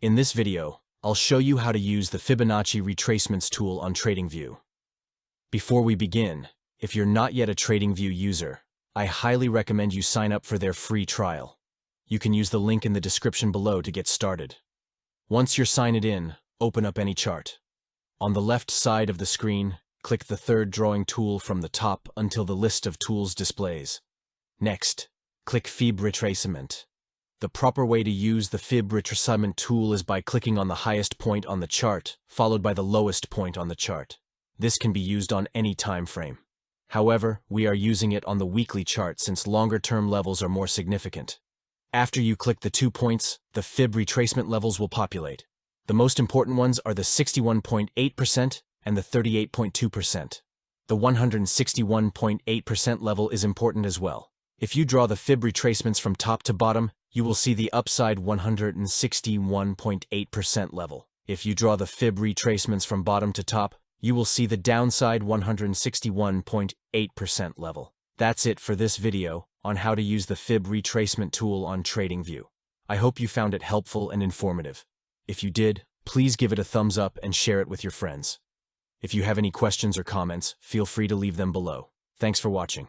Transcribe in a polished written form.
In this video, I'll show you how to use the Fibonacci retracements tool on TradingView. Before we begin, if you're not yet a TradingView user, I highly recommend you sign up for their free trial. You can use the link in the description below to get started. Once you're signed in, open up any chart. On the left side of the screen, click the third drawing tool from the top until the list of tools displays. Next, click Fib Retracement. The proper way to use the Fib Retracement tool is by clicking on the highest point on the chart, followed by the lowest point on the chart. This can be used on any time frame. However, we are using it on the weekly chart since longer-term levels are more significant. After you click the 2 points, the Fib retracement levels will populate. The most important ones are the 61.8% and the 38.2%. The 161.8% level is important as well. If you draw the Fib retracements from top to bottom, you will see the upside 161.8% level. If you draw the Fib retracements from bottom to top, you will see the downside 161.8% level. That's it for this video on how to use the Fib retracement tool on TradingView. I hope you found it helpful and informative. If you did, please give it a thumbs up and share it with your friends. If you have any questions or comments, feel free to leave them below. Thanks for watching.